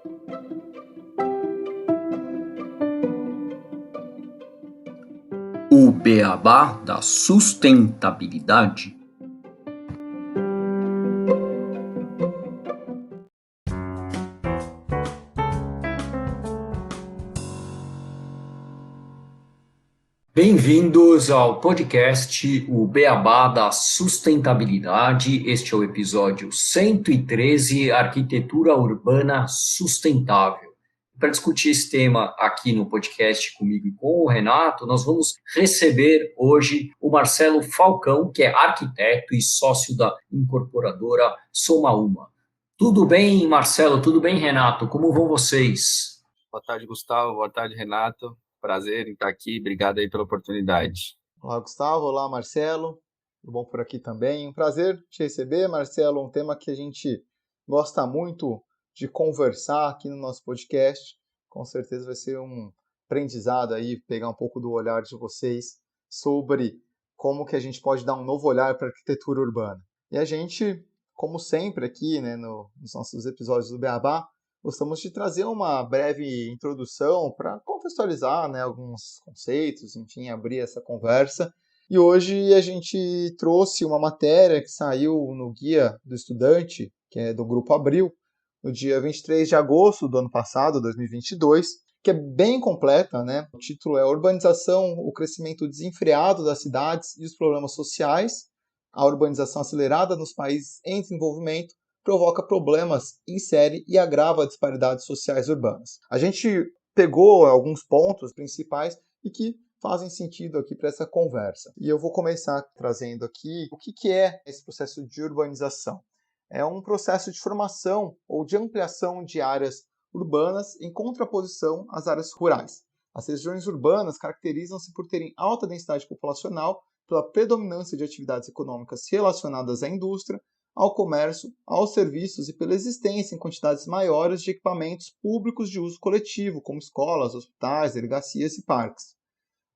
O beabá da sustentabilidade. Bem-vindos ao podcast O Beabá da Sustentabilidade. Este é o episódio 113, Arquitetura Urbana Sustentável. Para discutir esse tema aqui no podcast comigo e com o Renato, nós vamos receber hoje o Marcelo Falcão, que é arquiteto e sócio da incorporadora Somaúma. Tudo bem, Marcelo? Tudo bem, Renato? Como vão vocês? Boa tarde, Gustavo. Boa tarde, Renato. Prazer em estar aqui. Obrigado aí pela oportunidade. Olá, Gustavo. Olá, Marcelo. Tudo bom por aqui também? Um prazer te receber, Marcelo. Um tema que a gente gosta muito de conversar aqui no nosso podcast. Com certeza vai ser um aprendizado aí, pegar um pouco do olhar de vocês sobre como que a gente pode dar um novo olhar para a arquitetura urbana. E a gente, como sempre aqui, né, nos nossos episódios do Beabá, gostamos de trazer uma breve introdução para contextualizar, né, alguns conceitos, enfim, abrir essa conversa. E hoje a gente trouxe uma matéria que saiu no Guia do Estudante, que é do Grupo Abril, no dia 23 de agosto do ano passado, 2022, que é bem completa, né? O título é Urbanização, o crescimento desenfreado das cidades e os problemas sociais, a urbanização acelerada nos países em desenvolvimento, provoca problemas em série e agrava disparidades sociais urbanas. A gente pegou alguns pontos principais e que fazem sentido aqui para essa conversa. E eu vou começar trazendo aqui o que é esse processo de urbanização. É um processo de formação ou de ampliação de áreas urbanas em contraposição às áreas rurais. As regiões urbanas caracterizam-se por terem alta densidade populacional, pela predominância de atividades econômicas relacionadas à indústria, ao comércio, aos serviços e pela existência em quantidades maiores de equipamentos públicos de uso coletivo, como escolas, hospitais, delegacias e parques.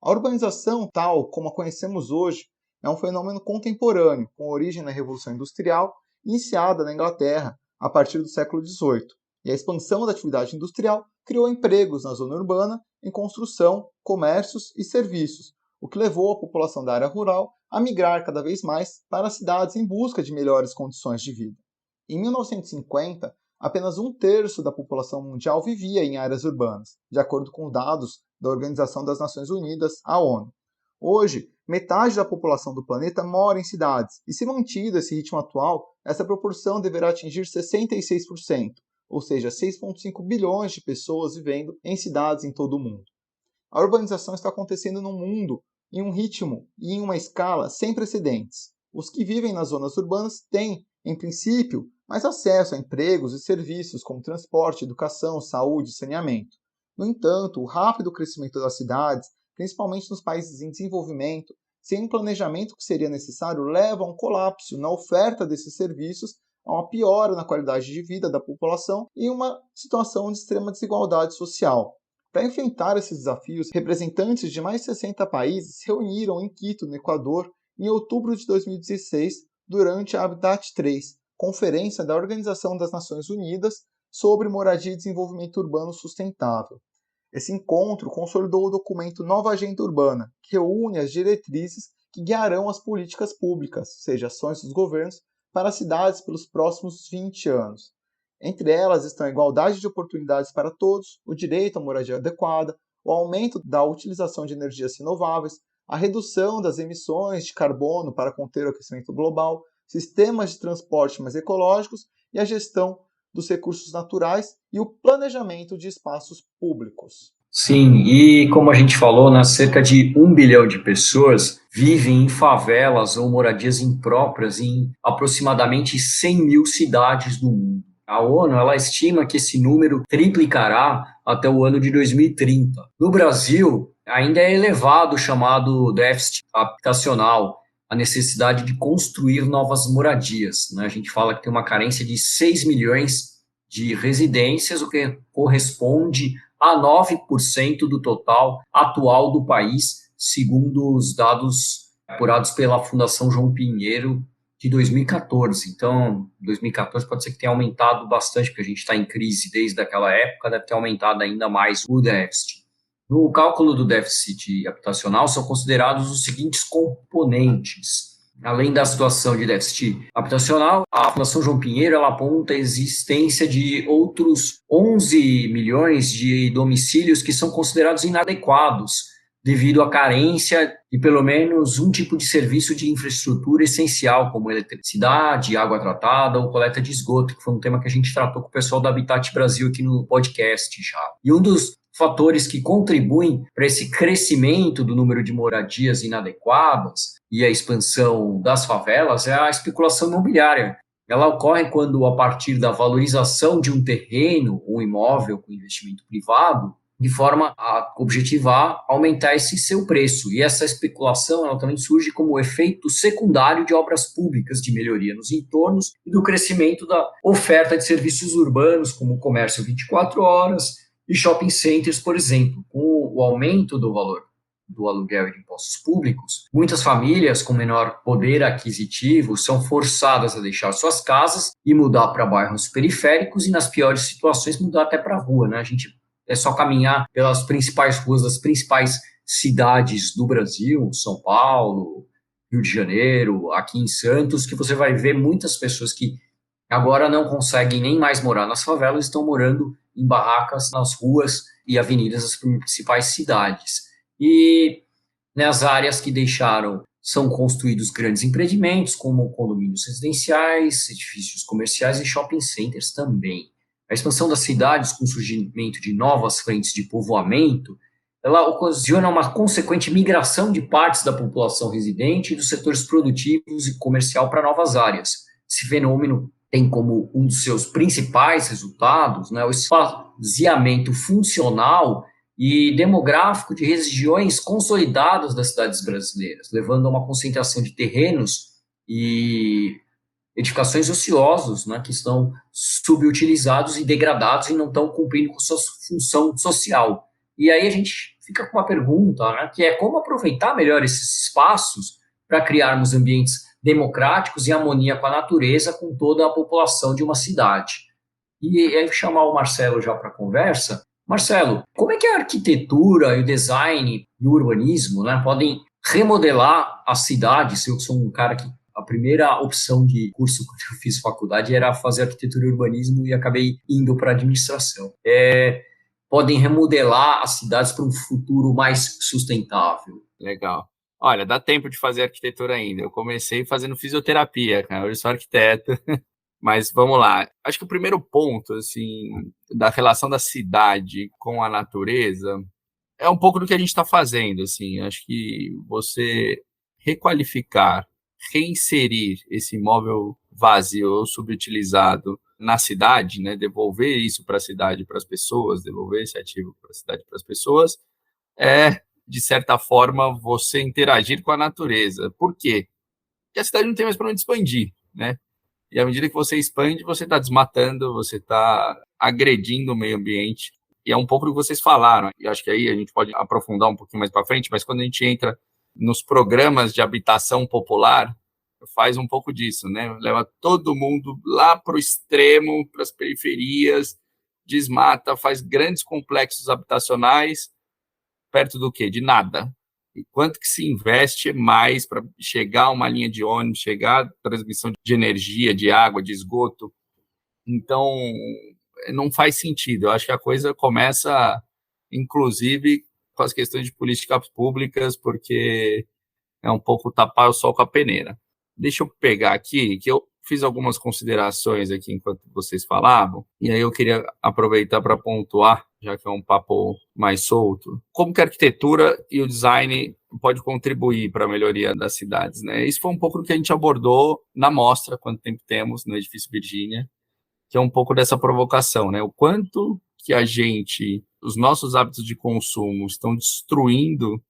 A urbanização, tal como a conhecemos hoje, é um fenômeno contemporâneo, com origem na Revolução Industrial, iniciada na Inglaterra a partir do século XVIII. E a expansão da atividade industrial criou empregos na zona urbana em construção, comércios e serviços, o que levou a população da área rural a migrar cada vez mais para as cidades em busca de melhores condições de vida. Em 1950, apenas 1/3 da população mundial vivia em áreas urbanas, de acordo com dados da Organização das Nações Unidas, a ONU. Hoje, metade da população do planeta mora em cidades, e se mantido esse ritmo atual, essa proporção deverá atingir 66%, ou seja, 6,5 bilhões de pessoas vivendo em cidades em todo o mundo. A urbanização está acontecendo no mundo em um ritmo e em uma escala sem precedentes. Os que vivem nas zonas urbanas têm, em princípio, mais acesso a empregos e serviços como transporte, educação, saúde e saneamento. No entanto, o rápido crescimento das cidades, principalmente nos países em desenvolvimento, sem um planejamento que seria necessário, leva a um colapso na oferta desses serviços, a uma piora na qualidade de vida da população e uma situação de extrema desigualdade social. Para enfrentar esses desafios, representantes de mais de 60 países se reuniram em Quito, no Equador, em outubro de 2016, durante a Habitat 3, Conferência da Organização das Nações Unidas sobre Moradia e Desenvolvimento Urbano Sustentável. Esse encontro consolidou o documento Nova Agenda Urbana, que reúne as diretrizes que guiarão as políticas públicas, ou seja, ações dos governos, para as cidades pelos próximos 20 anos. Entre elas estão a igualdade de oportunidades para todos, o direito à moradia adequada, o aumento da utilização de energias renováveis, a redução das emissões de carbono para conter o aquecimento global, sistemas de transporte mais ecológicos e a gestão dos recursos naturais e o planejamento de espaços públicos. Sim, e como a gente falou, né, cerca de 1 bilhão de pessoas vivem em favelas ou moradias impróprias em aproximadamente 100 mil cidades do mundo. A ONU ela estima que esse número triplicará até o ano de 2030. No Brasil, ainda é elevado o chamado déficit habitacional, a necessidade de construir novas moradias, né? A gente fala que tem uma carência de 6 milhões de residências, o que corresponde a 9% do total atual do país, segundo os dados apurados pela Fundação João Pinheiro de 2014. Então, 2014 pode ser que tenha aumentado bastante, porque a gente está em crise desde aquela época, deve ter aumentado ainda mais o déficit. No cálculo do déficit habitacional são considerados os seguintes componentes. Além da situação de déficit habitacional, a Fundação João Pinheiro ela aponta a existência de outros 11 milhões de domicílios que são considerados inadequados, devido à carência de pelo menos um tipo de serviço de infraestrutura essencial, como eletricidade, água tratada ou coleta de esgoto, que foi um tema que a gente tratou com o pessoal da Habitat Brasil aqui no podcast já. E um dos fatores que contribuem para esse crescimento do número de moradias inadequadas e a expansão das favelas é a especulação imobiliária. Ela ocorre quando, a partir da valorização de um terreno ou imóvel com investimento privado, de forma a objetivar aumentar esse seu preço. E essa especulação ela também surge como efeito secundário de obras públicas de melhoria nos entornos e do crescimento da oferta de serviços urbanos, como o comércio 24 horas e shopping centers, por exemplo. Com o aumento do valor do aluguel e de impostos públicos, muitas famílias com menor poder aquisitivo são forçadas a deixar suas casas e mudar para bairros periféricos e, nas piores situações, mudar até para a rua, né? A gente é só caminhar pelas principais ruas das principais cidades do Brasil, São Paulo, Rio de Janeiro, aqui em Santos, que você vai ver muitas pessoas que agora não conseguem nem mais morar nas favelas, estão morando em barracas nas ruas e avenidas das principais cidades. E nas áreas que deixaram, são construídos grandes empreendimentos, como condomínios residenciais, edifícios comerciais e shopping centers também. A expansão das cidades com o surgimento de novas frentes de povoamento, ela ocasiona uma consequente migração de partes da população residente e dos setores produtivos e comercial para novas áreas. Esse fenômeno tem como um dos seus principais resultados, né, o esvaziamento funcional e demográfico de regiões consolidadas das cidades brasileiras, levando a uma concentração de terrenos e edificações ociosos, né, que estão subutilizados e degradados e não estão cumprindo com sua função social. E aí a gente fica com uma pergunta, né, que é como aproveitar melhor esses espaços para criarmos ambientes democráticos e harmonia com a natureza, com toda a população de uma cidade. E aí chamar o Marcelo já para a conversa. Marcelo, como é que a arquitetura e o design e o urbanismo, né, podem remodelar as cidades? Eu sou um cara que a primeira opção de curso quando eu fiz faculdade era fazer arquitetura e urbanismo e acabei indo para administração. Podem remodelar as cidades para um futuro mais sustentável. Legal. Olha, dá tempo de fazer arquitetura ainda. Eu comecei fazendo fisioterapia, cara. Hoje sou arquiteto. Mas vamos lá. Acho que o primeiro ponto, assim, da relação da cidade com a natureza é um pouco do que a gente está fazendo, assim. Acho que você requalificar, reinserir esse imóvel vazio ou subutilizado na cidade, né, devolver isso para a cidade, para as pessoas, devolver esse ativo para a cidade, para as pessoas, é, de certa forma, você interagir com a natureza. Por quê? Porque a cidade não tem mais para onde expandir, né? E à medida que você expande, você está desmatando, você está agredindo o meio ambiente. E é um pouco do que vocês falaram. E acho que aí a gente pode aprofundar um pouquinho mais para frente, mas quando a gente entra nos programas de habitação popular, faz um pouco disso, né? Leva todo mundo lá para o extremo, para as periferias, desmata, faz grandes complexos habitacionais, perto do quê? De nada. E quanto que se investe mais para chegar a uma linha de ônibus, chegar a transmissão de energia, de água, de esgoto? Então, não faz sentido. Eu acho que a coisa começa, inclusive, com as questões de políticas públicas, porque é um pouco tapar o sol com a peneira. Deixa eu pegar aqui, que eu fiz algumas considerações aqui enquanto vocês falavam, e aí eu queria aproveitar para pontuar, já que é um papo mais solto, como que a arquitetura e o design pode contribuir para a melhoria das cidades, né? Isso foi um pouco do que a gente abordou na mostra, quanto tempo temos, no Edifício Virgínia, que é um pouco dessa provocação, né? O quanto que a gente, os nossos hábitos de consumo estão destruindo,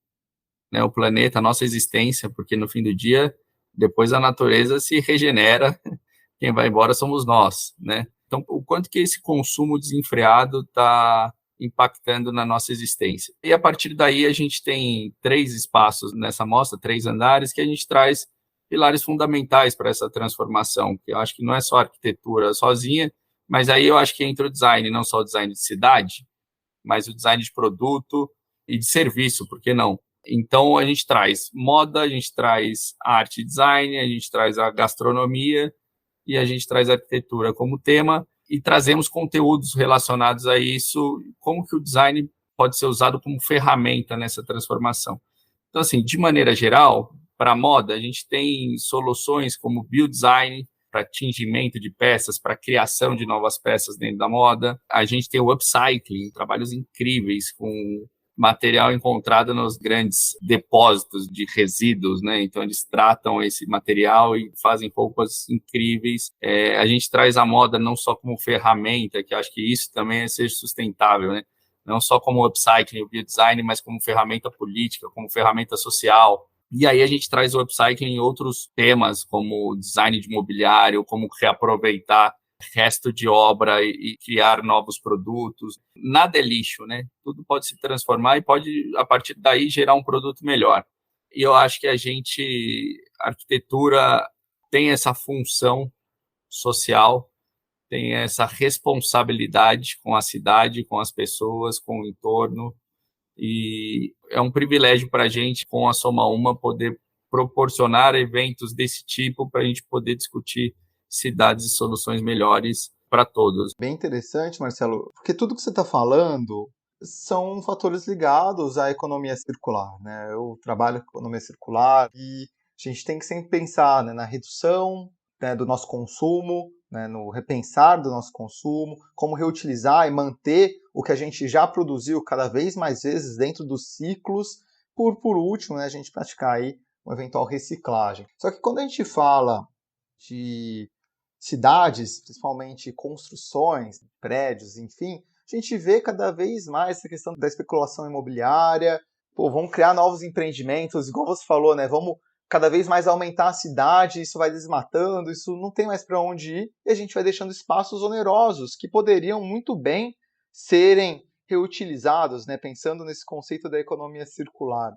né, o planeta, a nossa existência, porque no fim do dia, depois a natureza se regenera, quem vai embora somos nós, né? Então, o quanto que esse consumo desenfreado está impactando na nossa existência. E a partir daí a gente tem 3 espaços nessa mostra, 3 andares, que a gente traz pilares fundamentais para essa transformação, que eu acho que não é só a arquitetura sozinha, mas aí eu acho que entra o design, não só o design de cidade, mas o design de produto e de serviço, por que não? Então, a gente traz moda, a gente traz arte e design, a gente traz a gastronomia e a gente traz a arquitetura como tema e trazemos conteúdos relacionados a isso, como que o design pode ser usado como ferramenta nessa transformação. Então, assim, de maneira geral, para a moda, a gente tem soluções como biodesign, para tingimento de peças, para criação de novas peças dentro da moda. A gente tem o upcycling, trabalhos incríveis com material encontrado nos grandes depósitos de resíduos, né? Então, eles tratam esse material e fazem roupas incríveis. A gente traz a moda não só como ferramenta, que acho que isso também é ser sustentável, né? Não só como upcycling, o biodesign, mas como ferramenta política, como ferramenta social. E aí a gente traz o upcycling em outros temas, como design de mobiliário, como reaproveitar resto de obra e criar novos produtos. Nada é lixo, né? Tudo pode se transformar e pode, a partir daí, gerar um produto melhor. E eu acho que a arquitetura tem essa função social, tem essa responsabilidade com a cidade, com as pessoas, com o entorno, e é um privilégio para a gente, com a Soma Uma, poder proporcionar eventos desse tipo para a gente poder discutir cidades e soluções melhores para todos. Bem interessante, Marcelo, porque tudo que você está falando são fatores ligados à economia circular, né? Eu trabalho com economia circular e a gente tem que sempre pensar, né, na redução, né, do nosso consumo, né, no repensar do nosso consumo, como reutilizar e manter o que a gente já produziu cada vez mais vezes dentro dos ciclos, por último, né, a gente praticar aí uma eventual reciclagem. Só que quando a gente fala de cidades, principalmente construções, prédios, enfim, a gente vê cada vez mais essa questão da especulação imobiliária. Pô, vamos criar novos empreendimentos, igual você falou, né? Vamos cada vez mais aumentar a cidade, isso vai desmatando, isso não tem mais para onde ir, e a gente vai deixando espaços onerosos que poderiam muito bem serem reutilizados, né? Pensando nesse conceito da economia circular.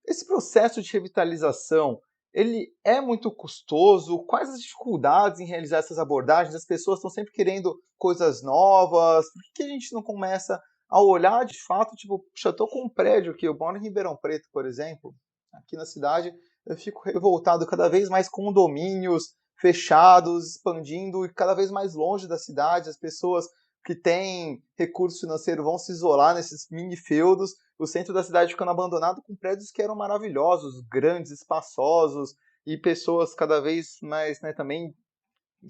Esse processo de revitalização, ele é muito custoso? Quais as dificuldades em realizar essas abordagens? As pessoas estão sempre querendo coisas novas. Por que a gente não começa a olhar de fato, tipo, puxa, eu estou com um prédio aqui, eu moro em Ribeirão Preto, por exemplo, aqui na cidade, eu fico revoltado, cada vez mais condomínios fechados, expandindo e cada vez mais longe da cidade, as pessoas que têm recurso financeiro vão se isolar nesses mini feudos, o centro da cidade ficando abandonado com prédios que eram maravilhosos, grandes, espaçosos, e pessoas cada vez mais, né, também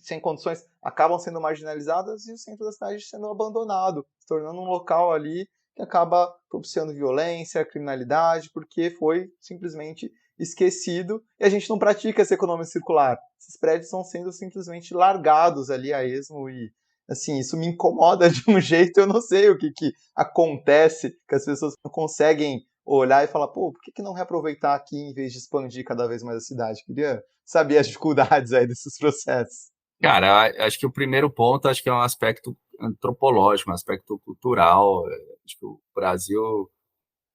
sem condições acabam sendo marginalizadas e o centro da cidade sendo abandonado, se tornando um local ali que acaba propiciando violência, criminalidade, porque foi simplesmente esquecido e a gente não pratica essa economia circular. Esses prédios estão sendo simplesmente largados ali a esmo e assim, isso me incomoda de um jeito, eu não sei o que acontece, que as pessoas não conseguem olhar e falar, pô, por que não reaproveitar aqui em vez de expandir cada vez mais a cidade? Queria saber as dificuldades aí desses processos. Cara, acho que o primeiro ponto acho que é um aspecto antropológico, um aspecto cultural. Acho que o Brasil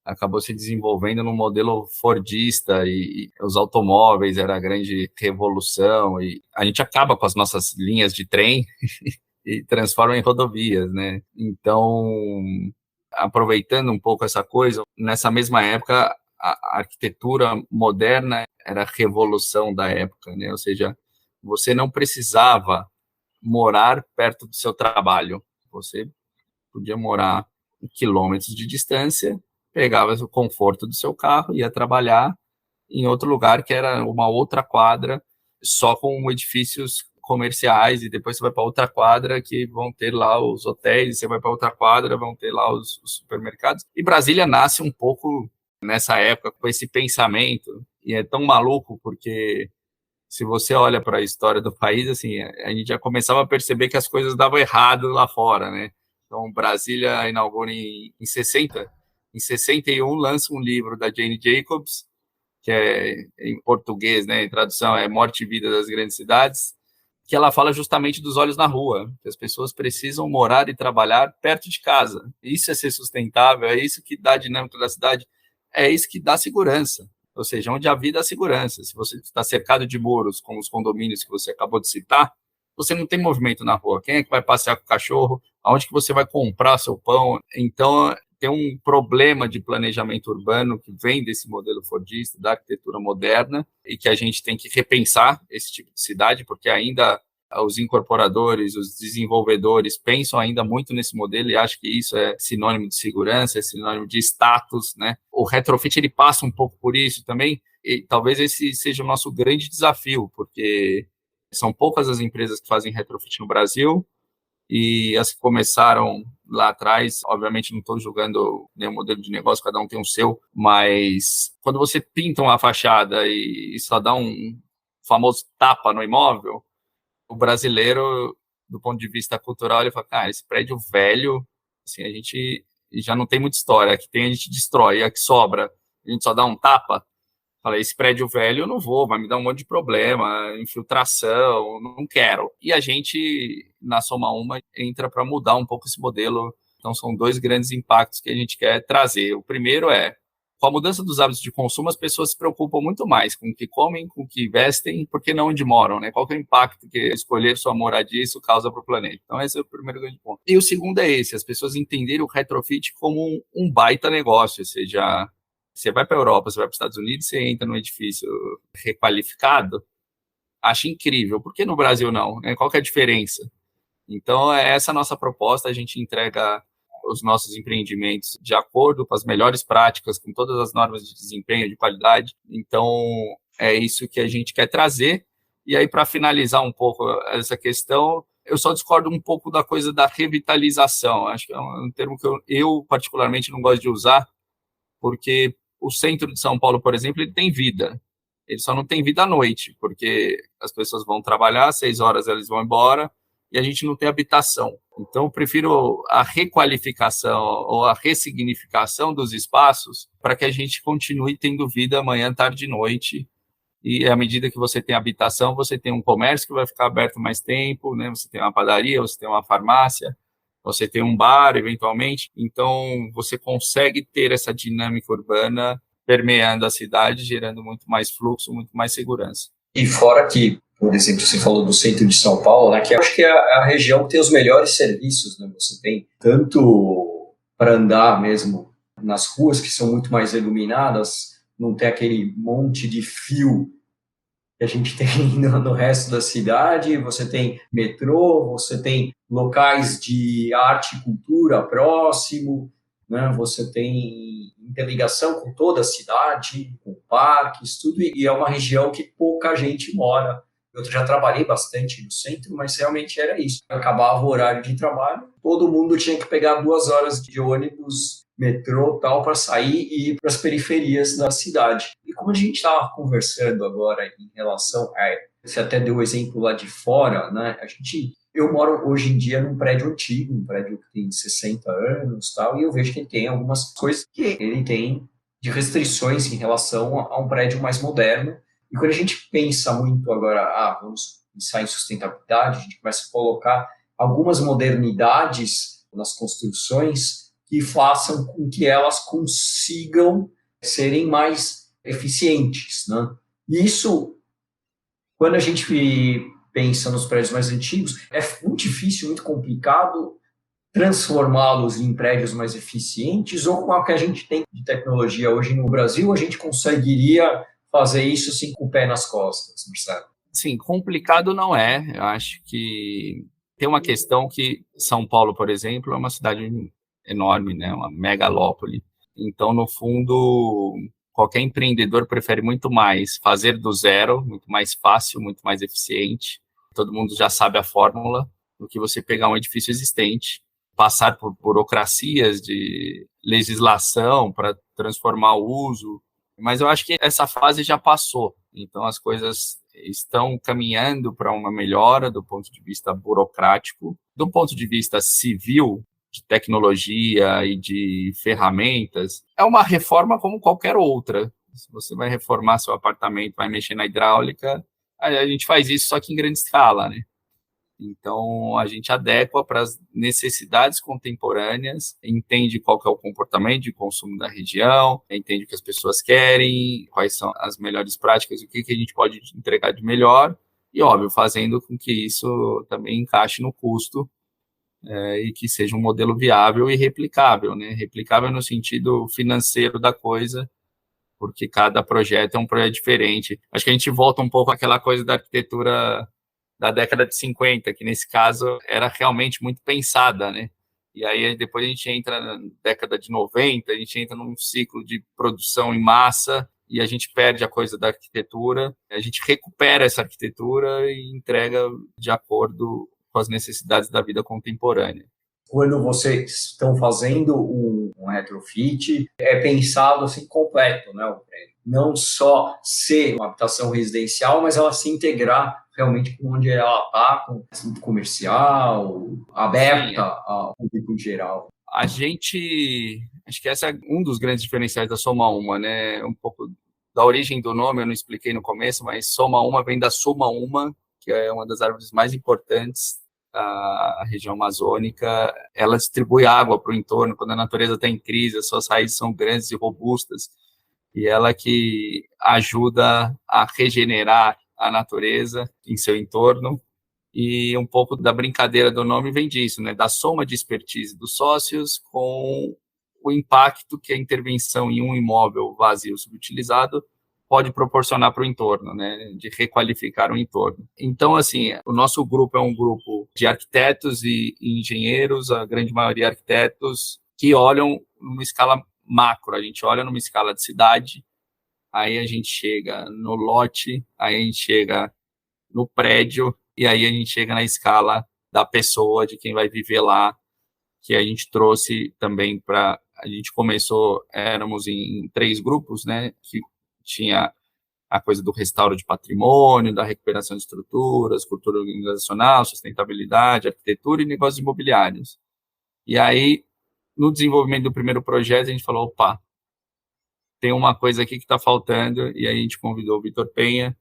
acabou se desenvolvendo num modelo fordista e os automóveis era a grande revolução e a gente acaba com as nossas linhas de trem e transforma em rodovias, né? Então, aproveitando um pouco essa coisa, nessa mesma época, a arquitetura moderna era a revolução da época, né? Ou seja, você não precisava morar perto do seu trabalho. Você podia morar quilômetros de distância, pegava o conforto do seu carro, ia trabalhar em outro lugar que era uma outra quadra, só com edifícios comerciais, e depois você vai para outra quadra que vão ter lá os hotéis, você vai para outra quadra, vão ter lá os supermercados. E Brasília nasce um pouco nessa época com esse pensamento, e é tão maluco porque se você olha para a história do país, assim, a gente já começava a perceber que as coisas davam errado lá fora, né? Então, Brasília inaugura em 60, em 61 lança um livro da Jane Jacobs, que é em português, né, em tradução é Morte e Vida das Grandes Cidades, que ela fala justamente dos olhos na rua, que as pessoas precisam morar e trabalhar perto de casa. Isso é ser sustentável, é isso que dá a dinâmica da cidade, é isso que dá segurança. Ou seja, onde há vida, há segurança. Se você está cercado de muros, como os condomínios que você acabou de citar, você não tem movimento na rua. Quem é que vai passear com o cachorro? Aonde que você vai comprar seu pão? Então, tem um problema de planejamento urbano que vem desse modelo fordista, da arquitetura moderna, e que a gente tem que repensar esse tipo de cidade, porque ainda os incorporadores, os desenvolvedores pensam ainda muito nesse modelo e acham que isso é sinônimo de segurança, é sinônimo de status, né? O retrofit, ele passa um pouco por isso também, e talvez esse seja o nosso grande desafio, porque são poucas as empresas que fazem retrofit no Brasil, e as que começaram lá atrás, obviamente não estou julgando nenhum modelo de negócio, cada um tem o seu, mas quando você pinta uma fachada e só dá um famoso tapa no imóvel, o brasileiro, do ponto de vista cultural, ele fala, cara, esse prédio velho, assim, a gente já não tem muita história, a que tem a gente destrói, a que sobra, a gente só dá um tapa. Falei, esse prédio velho eu não vou, vai me dar um monte de problema, infiltração, não quero. E a gente, na Soma Uma, entra para mudar um pouco esse modelo. Então, são dois grandes impactos que a gente quer trazer. O primeiro é, com a mudança dos hábitos de consumo, as pessoas se preocupam muito mais com o que comem, com o que vestem, porque não onde moram, né? Qual que é o impacto que escolher sua moradia isso causa para o planeta? Então, esse é o primeiro grande ponto. E o segundo é esse, as pessoas entenderem o retrofit como um baita negócio, ou seja, você vai para a Europa, você vai para os Estados Unidos, você entra num edifício requalificado, acha incrível. Por que no Brasil não? Qual que é a diferença? Então, é essa a nossa proposta, a gente entrega os nossos empreendimentos de acordo com as melhores práticas, com todas as normas de desempenho, de qualidade. Então, é isso que a gente quer trazer. E aí, para finalizar um pouco essa questão, eu só discordo um pouco da coisa da revitalização. Acho que é um termo que eu particularmente não gosto de usar, porque o centro de São Paulo, por exemplo, ele tem vida. Ele só não tem vida à noite, porque as pessoas vão trabalhar, 6 horas eles vão embora, e a gente não tem habitação. Então, eu prefiro a requalificação ou a ressignificação dos espaços para que a gente continue tendo vida manhã, tarde e noite. E à medida que você tem habitação, você tem um comércio que vai ficar aberto mais tempo, né? Você tem uma padaria, você tem uma farmácia, você tem um bar, eventualmente. Então, você consegue ter essa dinâmica urbana permeando a cidade, gerando muito mais fluxo, muito mais segurança. E fora que, por exemplo, você falou do centro de São Paulo, né, que eu acho que é a região que tem os melhores serviços, né? Você tem tanto para andar mesmo nas ruas, que são muito mais iluminadas, não tem aquele monte de fio que a gente tem no resto da cidade, você tem metrô, você tem locais de arte e cultura próximo, né? Você tem interligação com toda a cidade, com parques, tudo, e é uma região que pouca gente mora. Eu já trabalhei bastante no centro, mas realmente era isso. Acabava o horário de trabalho, todo mundo tinha que pegar 2 horas de ônibus, metrô, tal, para sair e ir para as periferias da cidade. E como a gente estava conversando agora em relação a... Você até deu o exemplo lá de fora, né? Eu moro hoje em dia num prédio antigo, um prédio que tem 60 anos, tal, e eu vejo que ele tem algumas coisas que ele tem de restrições em relação a um prédio mais moderno. E quando a gente pensa muito agora, vamos pensar em sustentabilidade, a gente começa a colocar algumas modernidades nas construções que façam com que elas consigam serem mais eficientes, né? E isso, quando a gente pensa nos prédios mais antigos, é muito difícil, muito complicado transformá-los em prédios mais eficientes, ou com o que a gente tem de tecnologia hoje no Brasil, a gente conseguiria fazer isso assim com o pé nas costas, Marcelo? Sim, complicado não é. Eu acho que tem uma questão que São Paulo, por exemplo, é uma cidade enorme, né? Uma megalópole. Então, no fundo, qualquer empreendedor prefere muito mais fazer do zero, muito mais fácil, muito mais eficiente. Todo mundo já sabe a fórmula, do que você pegar um edifício existente, passar por burocracias de legislação para transformar o uso. Mas eu acho que essa fase já passou. Então, as coisas estão caminhando para uma melhora do ponto de vista burocrático. Do ponto de vista civil, de tecnologia e de ferramentas, é uma reforma como qualquer outra. Se você vai reformar seu apartamento, vai mexer na hidráulica, a gente faz isso só que em grande escala, né? Então, a gente adequa para as necessidades contemporâneas, entende qual que é o comportamento de consumo da região, entende o que as pessoas querem, quais são as melhores práticas, o que a gente pode entregar de melhor, e, óbvio, fazendo com que isso também encaixe no custo e que seja um modelo viável e replicável, né? Replicável no sentido financeiro da coisa, porque cada projeto é um projeto diferente. Acho que a gente volta um pouco àquela coisa da arquitetura da década de 50, que nesse caso era realmente muito pensada, né? E aí depois a gente entra na década de 90, a gente entra num ciclo de produção em massa e a gente perde a coisa da arquitetura, a gente recupera essa arquitetura e entrega de acordo com as necessidades da vida contemporânea. Quando vocês estão fazendo um retrofit, é pensado assim completo, né? O prédio. Não só ser uma habitação residencial, mas ela se integrar realmente com onde ela está, com centro comercial, aberta ao público geral. A gente, acho que esse é um dos grandes diferenciais da Soma Uma, né? Um pouco da origem do nome, eu não expliquei no começo, mas Soma Uma vem da Soma Uma, que é uma das árvores mais importantes da região amazônica. Ela distribui água para o entorno, quando a natureza está em crise, as suas raízes são grandes e robustas, e ela que ajuda a regenerar a natureza em seu entorno. E um pouco da brincadeira do nome vem disso, né? Da soma de expertise dos sócios com o impacto que a intervenção em um imóvel vazio subutilizado pode proporcionar para o entorno, né? De requalificar o entorno. Então, assim, o nosso grupo é um grupo de arquitetos e engenheiros, a grande maioria arquitetos, que olham numa escala macro, a gente olha numa escala de cidade, aí a gente chega no lote, aí a gente chega no prédio, e aí a gente chega na escala da pessoa, de quem vai viver lá, que a gente trouxe também para... A gente começou, éramos em 3 grupos, né, que tinha a coisa do restauro de patrimônio, da recuperação de estruturas, cultura organizacional, sustentabilidade, arquitetura e negócios imobiliários. E aí, no desenvolvimento do primeiro projeto, a gente falou, opa, tem uma coisa aqui que está faltando, e aí a gente convidou o Vitor Penha,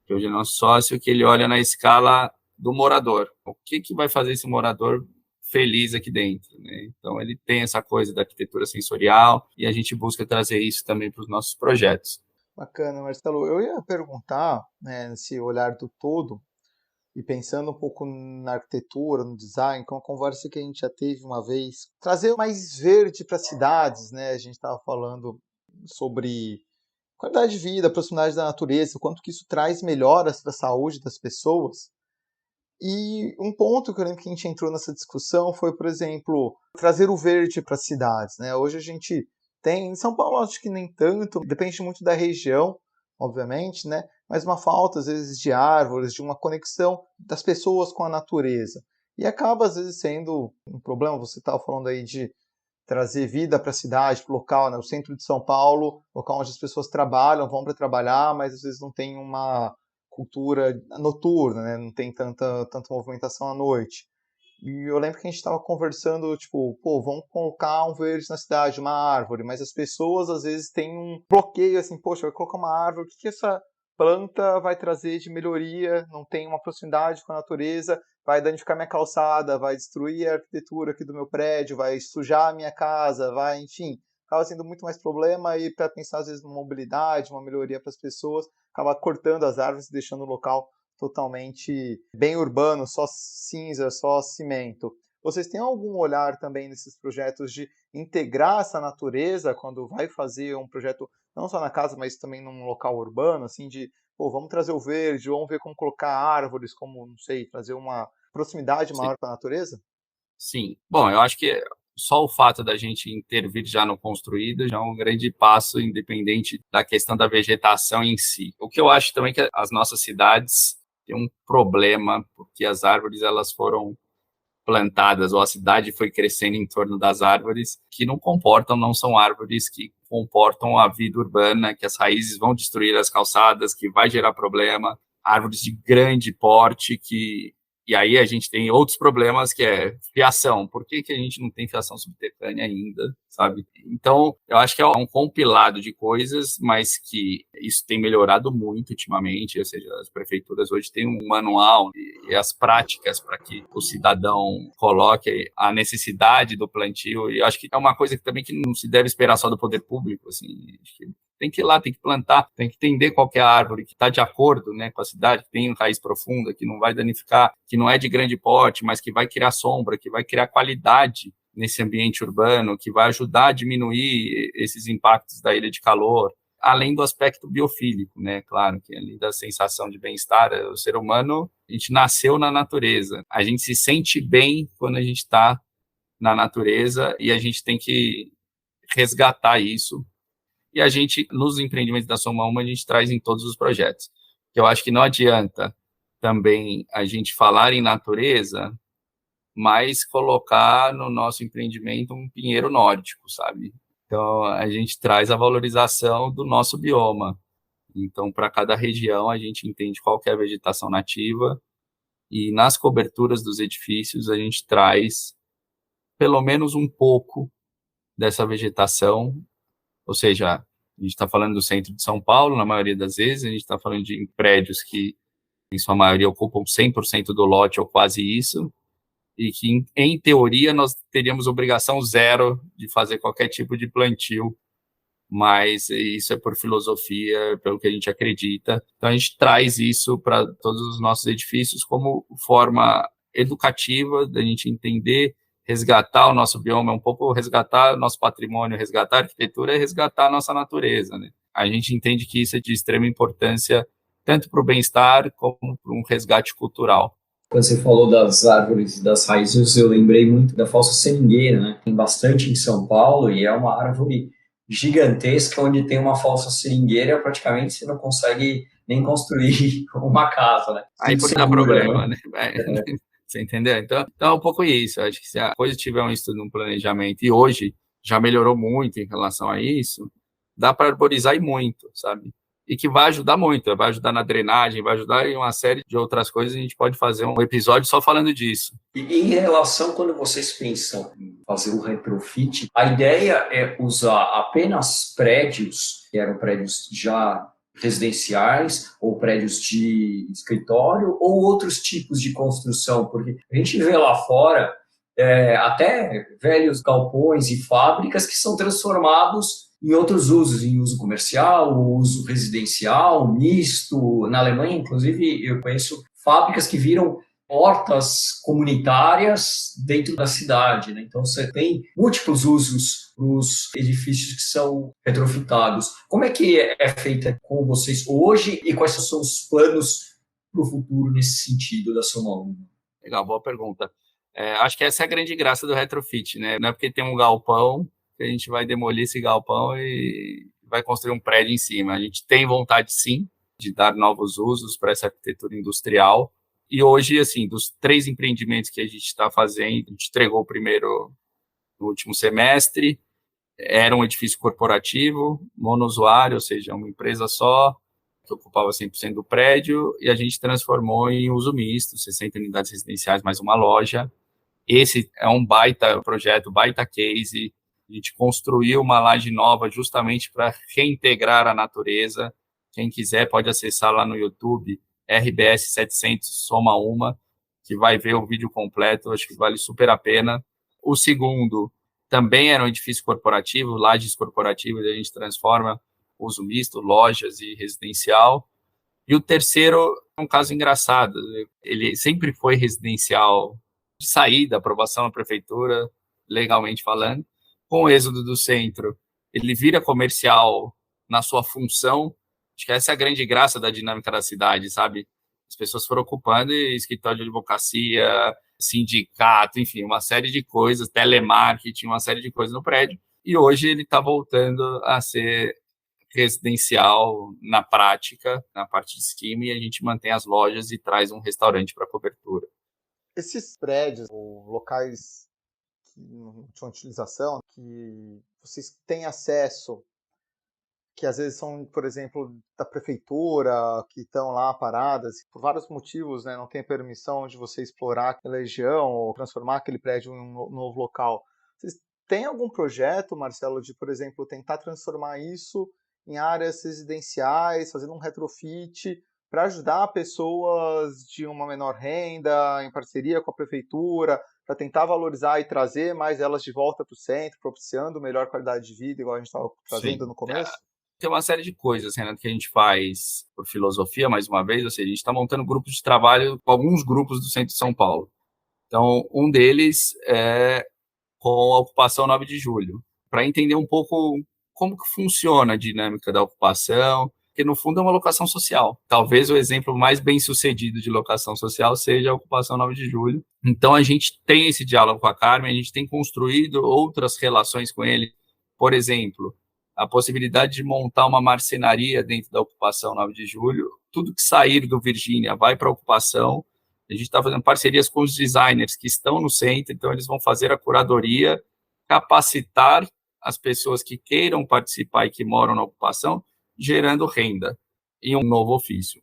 que hoje é nosso sócio, que ele olha na escala do morador. O que vai fazer esse morador feliz aqui dentro, né? Então, ele tem essa coisa da arquitetura sensorial e a gente busca trazer isso também para os nossos projetos. Bacana, Marcelo. Eu ia perguntar, né, nesse olhar do todo, e pensando um pouco na arquitetura, no design, com a conversa que a gente já teve uma vez, trazer mais verde para as cidades, né? A gente estava falando sobre qualidade de vida, proximidade da natureza, o quanto que isso traz melhoras para a saúde das pessoas. E um ponto que eu lembro que a gente entrou nessa discussão foi, por exemplo, trazer o verde para as cidades, né? Hoje a gente tem, em São Paulo acho que nem tanto, depende muito da região, obviamente, né? Mas uma falta, às vezes, de árvores, de uma conexão das pessoas com a natureza. E acaba, às vezes, sendo um problema. Você estava falando aí de trazer vida para a cidade, para o local, né? O centro de São Paulo, local onde as pessoas trabalham, vão para trabalhar, mas às vezes não tem uma cultura noturna, né? Não tem tanta movimentação à noite. E eu lembro que a gente estava conversando, tipo, pô, vamos colocar um verde na cidade, uma árvore, mas as pessoas às vezes têm um bloqueio, assim, poxa, vai colocar uma árvore, o que essa planta vai trazer de melhoria? Não tem uma proximidade com a natureza, vai danificar minha calçada, vai destruir a arquitetura aqui do meu prédio, vai sujar a minha casa, vai, enfim, acaba sendo muito mais problema e para pensar às vezes numa mobilidade, uma melhoria para as pessoas, acaba cortando as árvores e deixando o local totalmente bem urbano, só cinza, só cimento. Vocês têm algum olhar também nesses projetos de integrar essa natureza quando vai fazer um projeto, não só na casa, mas também num local urbano, assim, de, pô, vamos trazer o verde, vamos ver como colocar árvores, como, não sei, trazer uma proximidade maior com a natureza? Sim. Bom, eu acho que só o fato da gente intervir já no construído já é um grande passo, independente da questão da vegetação em si. O que eu acho também que as nossas cidades têm um problema, porque as árvores elas foram plantadas, ou a cidade foi crescendo em torno das árvores, que não comportam, não são árvores que comportam a vida urbana, que as raízes vão destruir as calçadas, que vai gerar problema, árvores de grande porte que E aí a gente tem outros problemas, que é fiação. Por que a gente não tem fiação subterrânea ainda, sabe? Então, eu acho que é um compilado de coisas, mas que isso tem melhorado muito ultimamente, ou seja, as prefeituras hoje têm um manual e as práticas para que o cidadão coloque a necessidade do plantio, e eu acho que é uma coisa que também que não se deve esperar só do poder público, assim, acho que tem que ir lá, tem que plantar, tem que entender qual que é a árvore que está de acordo, né, com a cidade, que tem raiz profunda, que não vai danificar, que não é de grande porte, mas que vai criar sombra, que vai criar qualidade nesse ambiente urbano, que vai ajudar a diminuir esses impactos da ilha de calor, além do aspecto biofílico, né, claro, que além da sensação de bem-estar, o ser humano, a gente nasceu na natureza, a gente se sente bem quando a gente está na natureza e a gente tem que resgatar isso. E a gente, nos empreendimentos da Soma Uma, a gente traz em todos os projetos. Eu acho que não adianta também a gente falar em natureza, mas colocar no nosso empreendimento um pinheiro nórdico, sabe? Então, a gente traz a valorização do nosso bioma. Então, para cada região, a gente entende qual que é a vegetação nativa e nas coberturas dos edifícios, a gente traz pelo menos um pouco dessa vegetação, ou seja, a gente está falando do centro de São Paulo, na maioria das vezes, a gente está falando de prédios que, em sua maioria, ocupam 100% do lote ou quase isso, e que, em teoria, nós teríamos obrigação zero de fazer qualquer tipo de plantio, mas isso é por filosofia, pelo que a gente acredita. Então, a gente traz isso para todos os nossos edifícios como forma educativa da gente entender, resgatar o nosso bioma, um pouco resgatar o nosso patrimônio, resgatar a arquitetura e resgatar a nossa natureza, né? A gente entende que isso é de extrema importância tanto para o bem-estar como para um resgate cultural. Quando você falou das árvores e das raízes, eu lembrei muito da falsa seringueira, né? Tem bastante em São Paulo e é uma árvore gigantesca onde tem uma falsa seringueira, praticamente você não consegue nem construir uma casa, né? Aí Tudo porque dá segura, problema, né? né? Você entendeu? Então, é um pouco isso. Acho que se a coisa tiver um estudo, um planejamento, e hoje já melhorou muito em relação a isso, dá para arborizar e muito, sabe? E que vai ajudar muito, vai ajudar na drenagem, vai ajudar em uma série de outras coisas. A gente pode fazer um episódio só falando disso. E em relação, quando vocês pensam em fazer o retrofit, a ideia é usar apenas prédios, que eram prédios já residenciais, ou prédios de escritório, ou outros tipos de construção, porque a gente vê lá fora até velhos galpões e fábricas que são transformados em outros usos, em uso comercial, uso residencial, misto. Na Alemanha, inclusive, eu conheço fábricas que viram hortas comunitárias dentro da cidade, né? Então você tem múltiplos usos para os edifícios que são retrofitados. Como é que é feita com vocês hoje e quais são os planos para o futuro nesse sentido da Soma Uma? Legal, boa pergunta. Acho que essa é a grande graça do retrofit, né? Não é porque tem um galpão que a gente vai demolir esse galpão e vai construir um prédio em cima. A gente tem vontade, sim, de dar novos usos para essa arquitetura industrial. E hoje, assim, dos 3 empreendimentos que a gente está fazendo, a gente entregou o primeiro no último semestre, era um edifício corporativo, monousuário, ou seja, uma empresa só, que ocupava 100% do prédio, e a gente transformou em uso misto, 60 unidades residenciais mais uma loja. Esse é um baita projeto, baita case. A gente construiu uma laje nova justamente para reintegrar a natureza. Quem quiser pode acessar lá no YouTube, RBS 700 Soma Uma, que vai ver o vídeo completo, acho que vale super a pena. O segundo também era um edifício corporativo, lajes corporativas, a gente transforma uso misto, lojas e residencial. E o terceiro é um caso engraçado, ele sempre foi residencial de saída, aprovação na prefeitura, legalmente falando. Com o êxodo do centro, ele vira comercial na sua função. Acho que essa é a grande graça da dinâmica da cidade, sabe? As pessoas foram ocupando escritório de advocacia, sindicato, enfim, uma série de coisas, telemarketing, uma série de coisas no prédio. E hoje ele está voltando a ser residencial na prática, na parte de cima, e a gente mantém as lojas e traz um restaurante para cobertura. Esses prédios ou locais que não tinham utilização, que vocês têm acesso, que às vezes são, por exemplo, da prefeitura, que estão lá paradas, por vários motivos, né, não tem permissão de você explorar aquela região ou transformar aquele prédio em um novo local. Vocês têm algum projeto, Marcelo, de, por exemplo, tentar transformar isso em áreas residenciais, fazendo um retrofit, para ajudar pessoas de uma menor renda, em parceria com a prefeitura, para tentar valorizar e trazer mais elas de volta para o centro, propiciando melhor qualidade de vida, igual a gente estava trazendo no começo? Tem uma série de coisas, Renato, que a gente faz por filosofia, mais uma vez, ou seja, a gente está montando grupos de trabalho com alguns grupos do centro de São Paulo. Então, um deles é com a ocupação 9 de julho, para entender um pouco como que funciona a dinâmica da ocupação, que no fundo é uma locação social. Talvez o exemplo mais bem sucedido de locação social seja a ocupação 9 de julho. Então, a gente tem esse diálogo com a Carmen, a gente tem construído outras relações com ele. Por exemplo, a possibilidade de montar uma marcenaria dentro da ocupação 9 de julho. Tudo que sair do Virgínia vai para a ocupação. A gente está fazendo parcerias com os designers que estão no centro, então eles vão fazer a curadoria, capacitar as pessoas que queiram participar e que moram na ocupação, gerando renda em um novo ofício.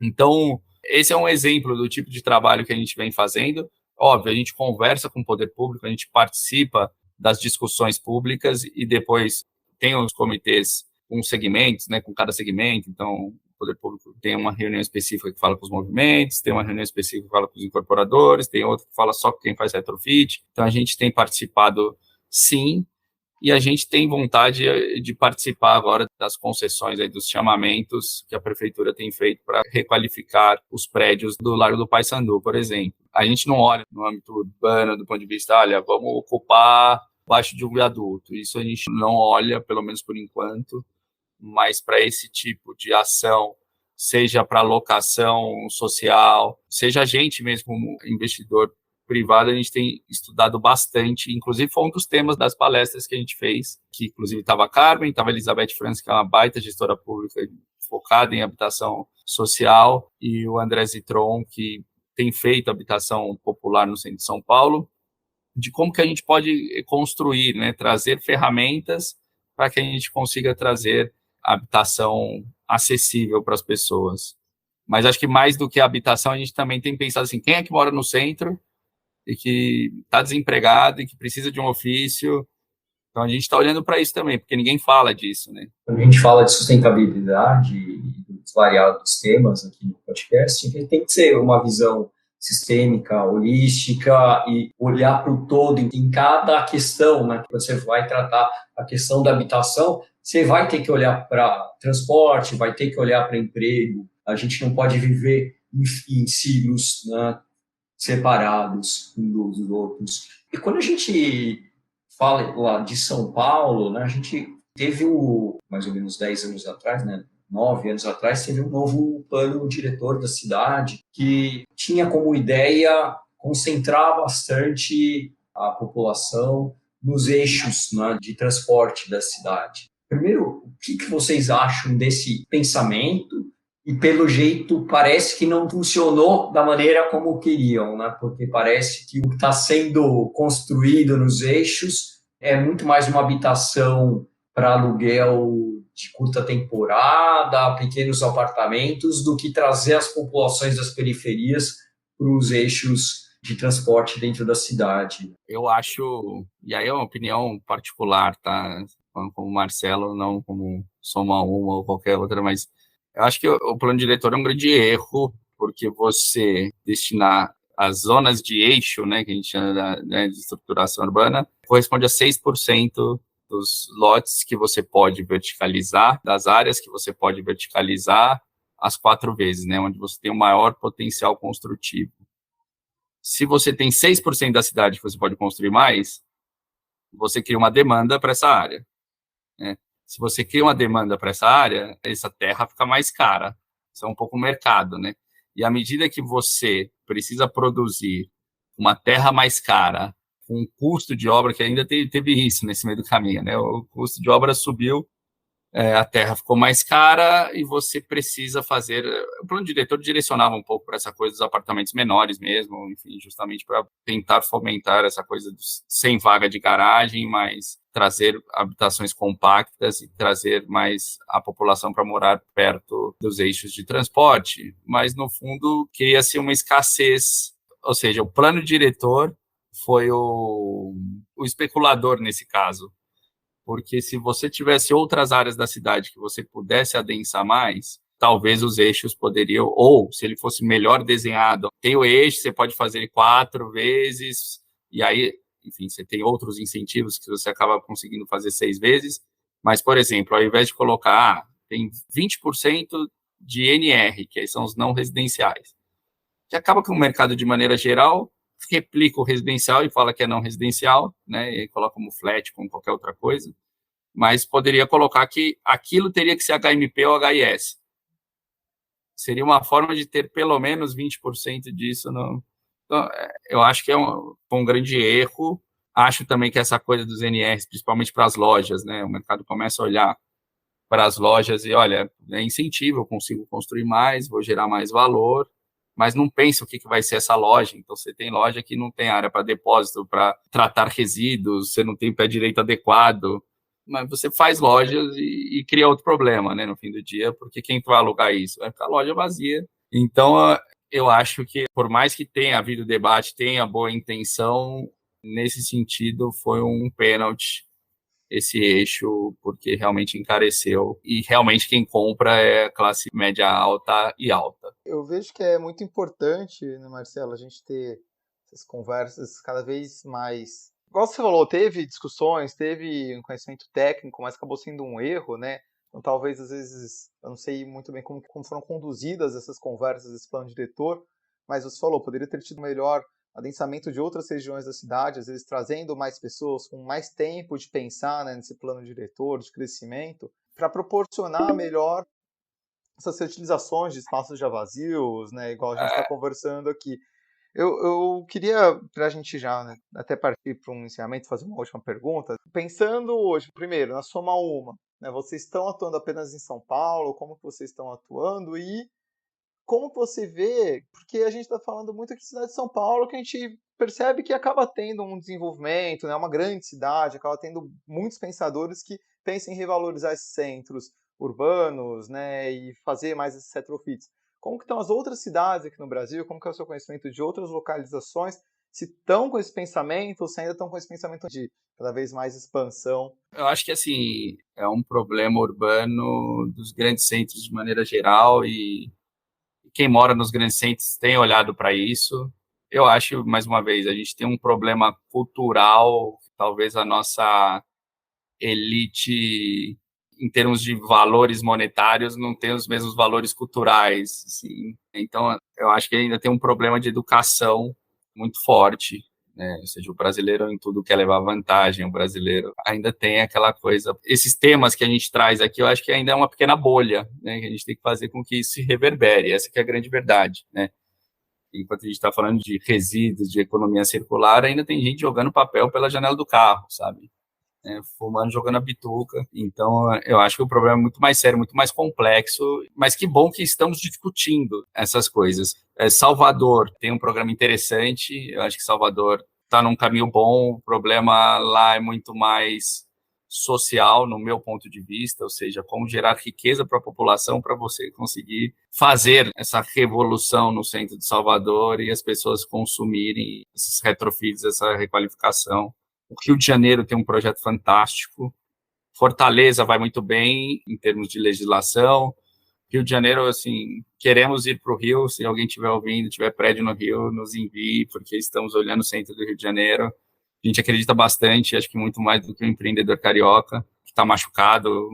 Então, esse é um exemplo do tipo de trabalho que a gente vem fazendo. Óbvio, a gente conversa com o poder público, a gente participa das discussões públicas e depois tem os comitês com segmentos, né, com cada segmento. Então, o poder público tem uma reunião específica que fala com os movimentos, tem uma reunião específica que fala com os incorporadores, tem outra que fala só com quem faz retrofit. Então, a gente tem participado, sim, e a gente tem vontade de participar agora das concessões, aí, dos chamamentos que a prefeitura tem feito para requalificar os prédios do Largo do Paissandu, por exemplo. A gente não olha no âmbito urbano, do ponto de vista, olha, vamos ocupar baixo de um viaduto. Isso a gente não olha, pelo menos por enquanto, mas para esse tipo de ação, seja para locação social, seja a gente mesmo como investidor privado, a gente tem estudado bastante, inclusive foi um dos temas das palestras que a gente fez, que inclusive estava a Carmen, estava a Elizabeth Franz, que é uma baita gestora pública focada em habitação social, e o André Zitron, que tem feito habitação popular no centro de São Paulo, de como que a gente pode construir, né, trazer ferramentas para que a gente consiga trazer habitação acessível para as pessoas. Mas acho que mais do que a habitação, a gente também tem pensado assim, quem é que mora no centro e que está desempregado e que precisa de um ofício. Então, a gente está olhando para isso também, porque ninguém fala disso, né? Quando a gente fala de sustentabilidade e dos variados temas aqui no podcast, tem que ser uma visão sistêmica, holística e olhar para o todo em cada questão, né? Você vai tratar a questão da habitação, você vai ter que olhar para transporte, vai ter que olhar para emprego. A gente não pode viver em silos, né, separados uns dos outros. E quando a gente fala lá de São Paulo, né, a gente teve mais ou menos 10 anos atrás, né, 9 anos atrás, teve um novo plano diretor da cidade que tinha como ideia concentrar bastante a população nos eixos, né, de transporte da cidade. Primeiro, o que vocês acham desse pensamento? E, pelo jeito, parece que não funcionou da maneira como queriam, né? Porque parece que o que está sendo construído nos eixos é muito mais uma habitação para aluguel de curta temporada, pequenos apartamentos, do que trazer as populações das periferias para os eixos de transporte dentro da cidade. Eu acho, e aí é uma opinião particular, tá? Como Marcelo, não como Soma Uma ou qualquer outra, mas eu acho que o plano diretor é um grande erro, porque você destinar as zonas de eixo, né, que a gente chama, né, de estruturação urbana, corresponde a 6% dos lotes que você pode verticalizar, das áreas que você pode verticalizar, as 4 vezes, né, onde você tem o maior potencial construtivo. Se você tem 6% da cidade que você pode construir mais, você cria uma demanda para essa área, né? Se você cria uma demanda para essa área, essa terra fica mais cara. Isso é um pouco mercado, né? E à medida que você precisa produzir uma terra mais cara, com um custo de obra, que ainda teve isso nesse meio do caminho, né? O custo de obra subiu a terra ficou mais cara e você precisa fazer... O plano diretor direcionava um pouco para essa coisa dos apartamentos menores mesmo, enfim, justamente para tentar fomentar essa coisa dos, sem vaga de garagem, mas trazer habitações compactas e trazer mais a população para morar perto dos eixos de transporte. Mas, no fundo, cria-se uma escassez, ou seja, o plano diretor foi o especulador nesse caso. Porque se você tivesse outras áreas da cidade que você pudesse adensar mais, talvez os eixos poderiam, ou se ele fosse melhor desenhado, tem o eixo, você pode fazer 4 vezes, e aí, enfim, você tem outros incentivos que você acaba conseguindo fazer 6 vezes, mas, por exemplo, ao invés de colocar, tem 20% de NR, que são os não residenciais, que acaba que o mercado, de maneira geral, replica o residencial e fala que é não residencial, né, e coloca como flat, como qualquer outra coisa, mas poderia colocar que aquilo teria que ser HMP ou HIS. Seria uma forma de ter pelo menos 20% disso. No... Então, eu acho que foi um grande erro. Acho também que essa coisa dos NRs, principalmente para as lojas, né, o mercado começa a olhar para as lojas e, olha, é incentivo, eu consigo construir mais, vou gerar mais valor, mas não pensa o que vai ser essa loja. Então, você tem loja que não tem área para depósito, para tratar resíduos, você não tem pé direito adequado, mas você faz lojas e cria outro problema, né, no fim do dia, porque quem vai alugar isso? Vai ficar a loja vazia. Então, eu acho que, por mais que tenha havido debate, tenha boa intenção, nesse sentido, foi um pênalti esse eixo, porque realmente encareceu. E realmente quem compra é classe média alta e alta. Eu vejo que é muito importante, né, Marcelo, a gente ter essas conversas cada vez mais... Igual você falou, teve discussões, teve um conhecimento técnico, mas acabou sendo um erro, né? Então, talvez, às vezes, eu não sei muito bem como foram conduzidas essas conversas, esse plano diretor, mas você falou, poderia ter tido melhor adensamento de outras regiões da cidade, às vezes trazendo mais pessoas com mais tempo de pensar, né, nesse plano diretor, de crescimento, para proporcionar melhor essas utilizações de espaços já vazios, né, igual a gente está conversando aqui. Eu queria, para a gente já, né, até partir para um encerramento, fazer uma última pergunta. Pensando hoje, primeiro, na Soma Uma, né, vocês estão atuando apenas em São Paulo, como que vocês estão atuando e como que você vê, porque a gente está falando muito aqui da cidade de São Paulo, que a gente percebe que acaba tendo um desenvolvimento, né, uma grande cidade, acaba tendo muitos pensadores que pensam em revalorizar esses centros urbanos, né, e fazer mais esses retrofits. Como que estão as outras cidades aqui no Brasil? Como que é o seu conhecimento de outras localizações? Se estão com esse pensamento ou se ainda estão com esse pensamento de cada vez mais expansão? Eu acho que, assim, é um problema urbano dos grandes centros de maneira geral e quem mora nos grandes centros tem olhado para isso. Eu acho, mais uma vez, a gente tem um problema cultural, talvez a nossa elite, em termos de valores monetários, não tem os mesmos valores culturais, assim. Então, eu acho que ainda tem um problema de educação muito forte, né? Ou seja, o brasileiro em tudo quer levar vantagem, o brasileiro ainda tem aquela coisa... Esses temas que a gente traz aqui, eu acho que ainda é uma pequena bolha, né? Que a gente tem que fazer com que isso se reverbere, essa que é a grande verdade, né? Enquanto a gente está falando de resíduos, de economia circular, ainda tem gente jogando papel pela janela do carro, sabe? Fumando, jogando a bituca. Então, eu acho que o problema é muito mais sério, muito mais complexo, mas que bom que estamos discutindo essas coisas. Salvador tem um programa interessante, eu acho que Salvador está num caminho bom, o problema lá é muito mais social, no meu ponto de vista, ou seja, como gerar riqueza para a população para você conseguir fazer essa revolução no centro de Salvador e as pessoas consumirem esses retrofits, essa requalificação. O Rio de Janeiro tem um projeto fantástico. Fortaleza vai muito bem em termos de legislação. Rio de Janeiro, assim, queremos ir para o Rio. Se alguém estiver ouvindo, tiver prédio no Rio, nos envie, porque estamos olhando o centro do Rio de Janeiro. A gente acredita bastante, acho que muito mais do que o empreendedor carioca, que está machucado,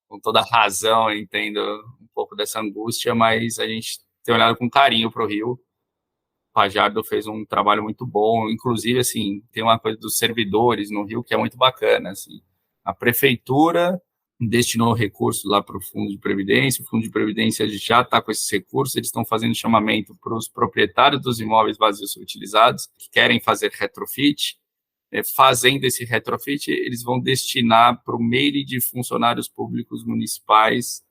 com toda razão, eu entendo um pouco dessa angústia, mas a gente tem olhado com carinho para o Rio. O Fajardo fez um trabalho muito bom, inclusive, assim, tem uma coisa dos servidores no Rio que é muito bacana, assim. A prefeitura destinou recursos lá para o Fundo de Previdência, o Fundo de Previdência já está com esses recursos, eles estão fazendo chamamento para os proprietários dos imóveis vazios utilizados, que querem fazer retrofit, fazendo esse retrofit, eles vão destinar para o MEI de funcionários públicos municipais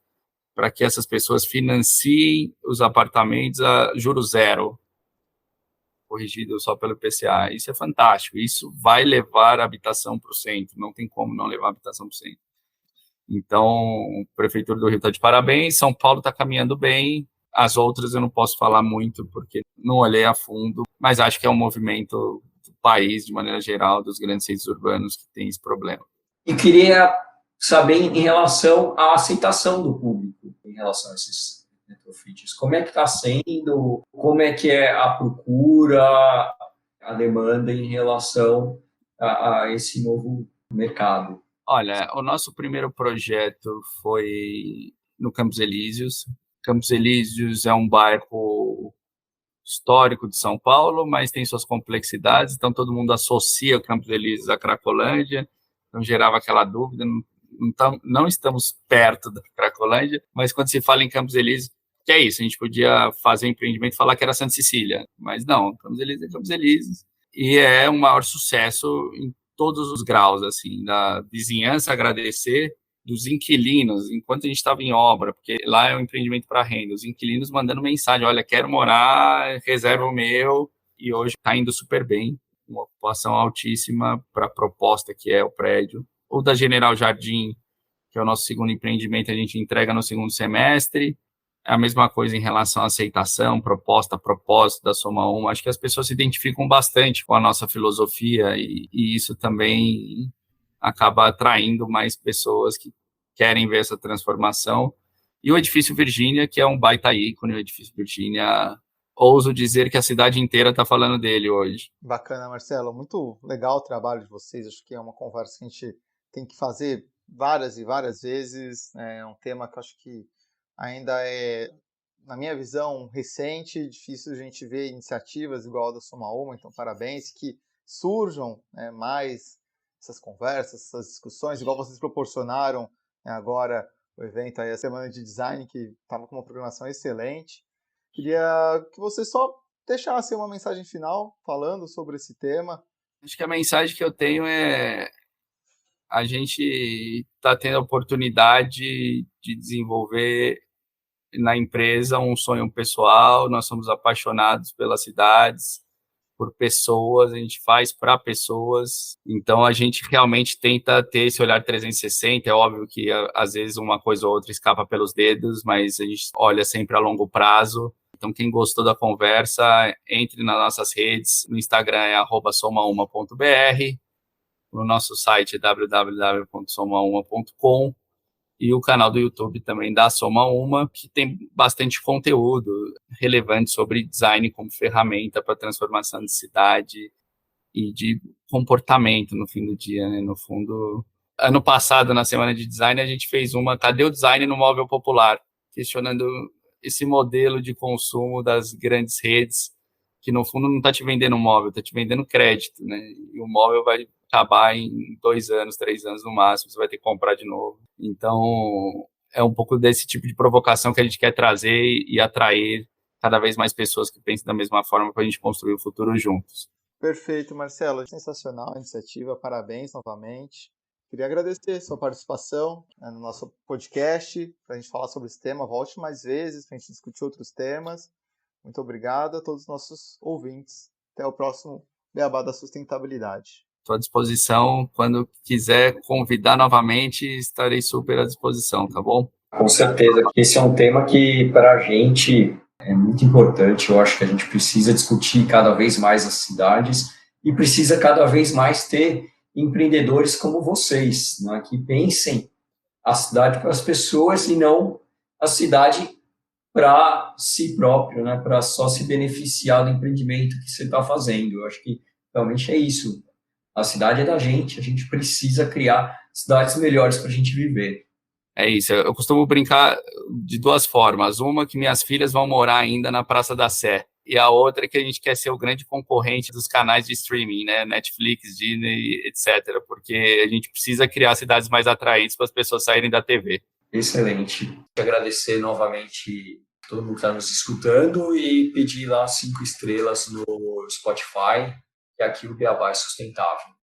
para que essas pessoas financiem os apartamentos a juros zero, corrigido só pelo IPCA. Isso é fantástico. Isso vai levar a habitação para o centro. Não tem como não levar a habitação para o centro. Então, a Prefeitura do Rio está de parabéns, São Paulo está caminhando bem, as outras eu não posso falar muito porque não olhei a fundo, mas acho que é um movimento do país, de maneira geral, dos grandes centros urbanos que tem esse problema. E queria saber em relação à aceitação do público, em relação a esses retrofits. Como é que está sendo? Como é que é a procura, a demanda em relação a esse novo mercado? Olha, o nosso primeiro projeto foi no Campos Elíseos. Campos Elíseos é um bairro histórico de São Paulo, mas tem suas complexidades, então todo mundo associa o Campos Elíseos à Cracolândia, então gerava aquela dúvida, não estamos perto da Cracolândia, mas quando se fala em Campos Elíseos, que é isso, a gente podia fazer um empreendimento e falar que era Santa Cecília, mas não, Campos Elíseos é Campos Elíseos, e é um maior sucesso em todos os graus, assim, da vizinhança agradecer, dos inquilinos, enquanto a gente estava em obra, porque lá é um empreendimento para renda, os inquilinos mandando mensagem, olha, quero morar, reserva o meu, e hoje está indo super bem, uma ocupação altíssima para a proposta que é o prédio. Ou da General Jardim, que é o nosso segundo empreendimento, a gente entrega no segundo semestre, é a mesma coisa em relação à aceitação, proposta, propósito da Soma 1. Acho que as pessoas se identificam bastante com a nossa filosofia e isso também acaba atraindo mais pessoas que querem ver essa transformação. E o Edifício Virgínia, que é um baita ícone, o Edifício Virgínia, ouso dizer que a cidade inteira está falando dele hoje. Bacana, Marcelo. Muito legal o trabalho de vocês. Acho que é uma conversa que a gente tem que fazer várias e várias vezes. É um tema que eu acho que ainda é, na minha visão, recente. Difícil a gente ver iniciativas igual a da Soma Uma. Então, parabéns. Que surjam mais essas conversas, essas discussões, igual vocês proporcionaram agora o evento aí, a Semana de Design, que estava com uma programação excelente. Queria que você só deixasse uma mensagem final falando sobre esse tema. Acho que a mensagem que eu tenho é a gente está tendo a oportunidade de desenvolver na empresa um sonho pessoal, nós somos apaixonados pelas cidades, por pessoas, a gente faz para pessoas, então a gente realmente tenta ter esse olhar 360, é óbvio que às vezes uma coisa ou outra escapa pelos dedos, mas a gente olha sempre a longo prazo. Então quem gostou da conversa, entre nas nossas redes, no Instagram é @somauma.br, no nosso site é www.somauma.com e o canal do YouTube também da Soma Uma, que tem bastante conteúdo relevante sobre design como ferramenta para transformação de cidade e de comportamento no fim do dia, né? No fundo, ano passado, na Semana de Design, a gente fez uma Cadê o Design no Móvel Popular? Questionando esse modelo de consumo das grandes redes, que no fundo não está te vendendo móvel, está te vendendo crédito, né? E o móvel vai acabar em 2 anos, 3 anos no máximo, você vai ter que comprar de novo. Então, é um pouco desse tipo de provocação que a gente quer trazer e atrair cada vez mais pessoas que pensem da mesma forma para a gente construir o futuro juntos. Perfeito, Marcelo. Sensacional a iniciativa, parabéns novamente. Queria agradecer a sua participação no nosso podcast, para a gente falar sobre esse tema. Volte mais vezes para a gente discutir outros temas. Muito obrigado a todos os nossos ouvintes. Até o próximo Beabá da Sustentabilidade. Estou à disposição. Quando quiser convidar novamente, estarei super à disposição, tá bom? Com certeza, que esse é um tema que para a gente é muito importante. Eu acho que a gente precisa discutir cada vez mais as cidades e precisa cada vez mais ter empreendedores como vocês, né, que pensem a cidade para as pessoas e não a cidade para si próprio, né, para só se beneficiar do empreendimento que você está fazendo. Eu acho que realmente é isso. A cidade é da gente, a gente precisa criar cidades melhores para a gente viver. É isso, eu costumo brincar de 2 formas. Uma que minhas filhas vão morar ainda na Praça da Sé. E a outra que a gente quer ser o grande concorrente dos canais de streaming, né? Netflix, Disney, etc. Porque a gente precisa criar cidades mais atraentes para as pessoas saírem da TV. Excelente. Quero agradecer novamente todo mundo que está nos escutando e pedir lá 5 estrelas no Spotify, que aqui o Beabá é sustentável.